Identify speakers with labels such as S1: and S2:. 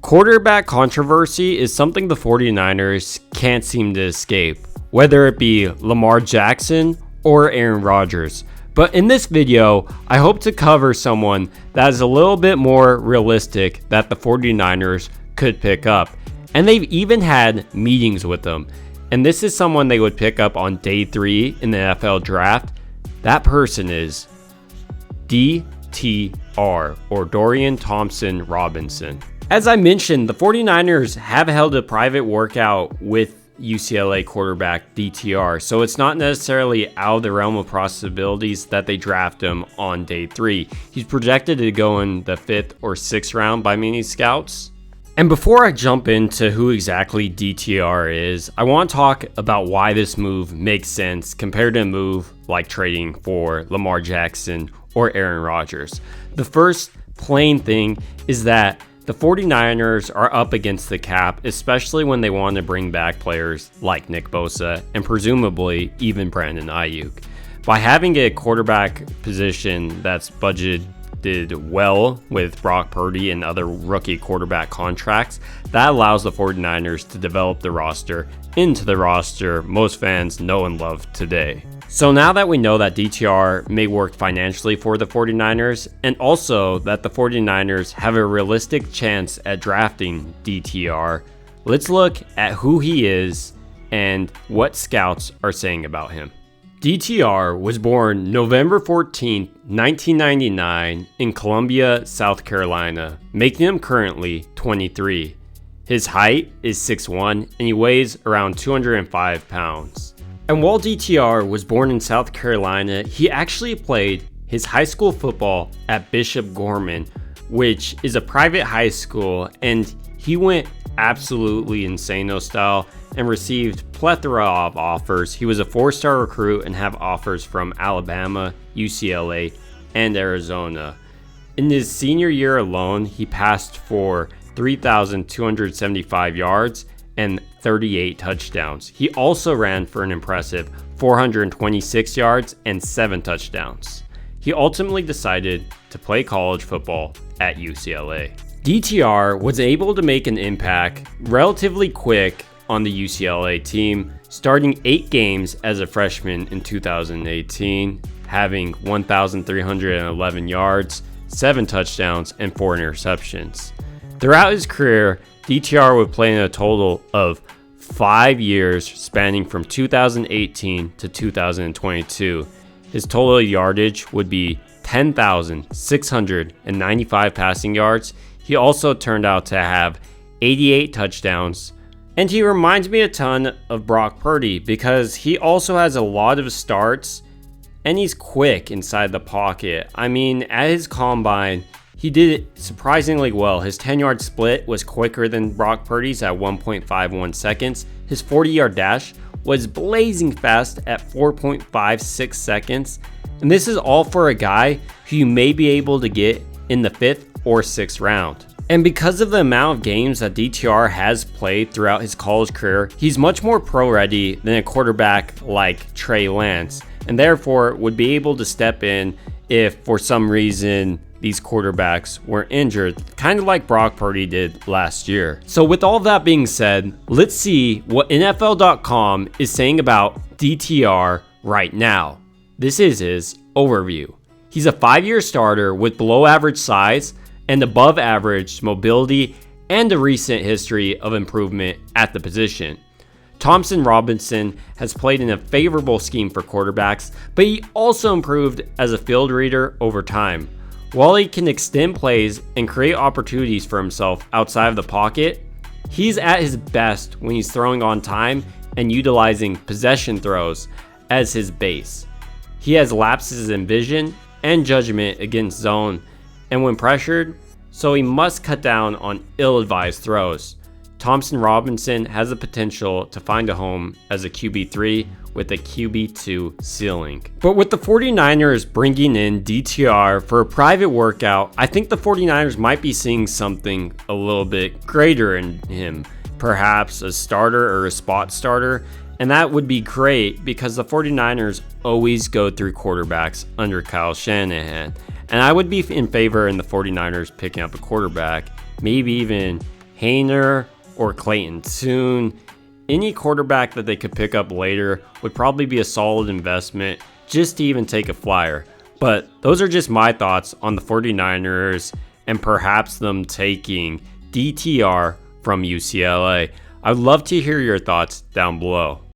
S1: Quarterback controversy is something the 49ers can't seem to escape, whether it be Lamar Jackson or Aaron Rodgers. But in this video, I hope to cover someone that is a little bit more realistic that the 49ers could pick up. And they've even had meetings with them. And this is someone they would pick up on day 3 in the NFL draft. That person is DTR, or Dorian Thompson Robinson. As I mentioned, the 49ers have held a private workout with UCLA quarterback DTR, so it's not necessarily out of the realm of possibilities that they draft him on day 3. He's projected to go in the 5th or 6th round by many scouts. And before I jump into who exactly DTR is, I want to talk about why this move makes sense compared to a move like trading for Lamar Jackson or Aaron Rodgers. The first plain thing is that the 49ers are up against the cap, especially when they want to bring back players like Nick Bosa and presumably even Brandon Ayuk. By having a quarterback position that's budgeted well with Brock Purdy and other rookie quarterback contracts, that allows the 49ers to develop the roster into the roster most fans know and love today. So now that we know that DTR may work financially for the 49ers, and also that the 49ers have a realistic chance at drafting DTR, let's look at who he is and what scouts are saying about him. DTR was born November 14, 1999 in Columbia, South Carolina, making him currently 23. His height is 6'1", and he weighs around 205 pounds. And while DTR was born in South Carolina, he actually played his high school football at Bishop Gorman, which is a private high school, and he went absolutely insano style and received plethora of offers. He was a 4-star recruit and have offers from Alabama, UCLA, and Arizona. In his senior year alone, he passed for 3,275 yards and 38 touchdowns. He also ran for an impressive 426 yards and 7 touchdowns. He ultimately decided to play college football at UCLA. DTR was able to make an impact relatively quick on the UCLA team, starting 8 games as a freshman in 2018, having 1,311 yards, 7 touchdowns, and 4 interceptions. Throughout his career, DTR would play in a total of 5 years spanning from 2018 to 2022. His total yardage would be 10,695 passing yards. He also turned out to have 88 touchdowns. And he reminds me a ton of Brock Purdy because he also has a lot of starts and he's quick inside the pocket. I mean, at his combine, he did it surprisingly well. His 10-yard split was quicker than Brock Purdy's at 1.51 seconds. His 40-yard dash was blazing fast at 4.56 seconds. And this is all for a guy who you may be able to get in the 5th or 6th round. And because of the amount of games that DTR has played throughout his college career, he's much more pro-ready than a quarterback like Trey Lance, and therefore would be able to step in if for some reason these quarterbacks were injured, kind of like Brock Purdy did last year. So with all that being said, let's see what NFL.com is saying about DTR right now. This is his overview. He's a 5-year starter with below average size and above average mobility and a recent history of improvement at the position. Thompson Robinson has played in a favorable scheme for quarterbacks, but he also improved as a field reader over time. While he can extend plays and create opportunities for himself outside of the pocket, he's at his best when he's throwing on time and utilizing possession throws as his base. He has lapses in vision and judgment against zone and when pressured, so he must cut down on ill-advised throws. Thompson Robinson has the potential to find a home as a QB3 with a QB2 ceiling. But with the 49ers bringing in DTR for a private workout, I think the 49ers might be seeing something a little bit greater in him. Perhaps a starter or a spot starter, and that would be great because the 49ers always go through quarterbacks under Kyle Shanahan. And I would be in favor in the 49ers picking up a quarterback, maybe even Haener or Clayton Tune. Any quarterback that they could pick up later would probably be a solid investment just to even take a flyer. But those are just my thoughts on the 49ers and perhaps them taking DTR from UCLA. I'd love to hear your thoughts down below.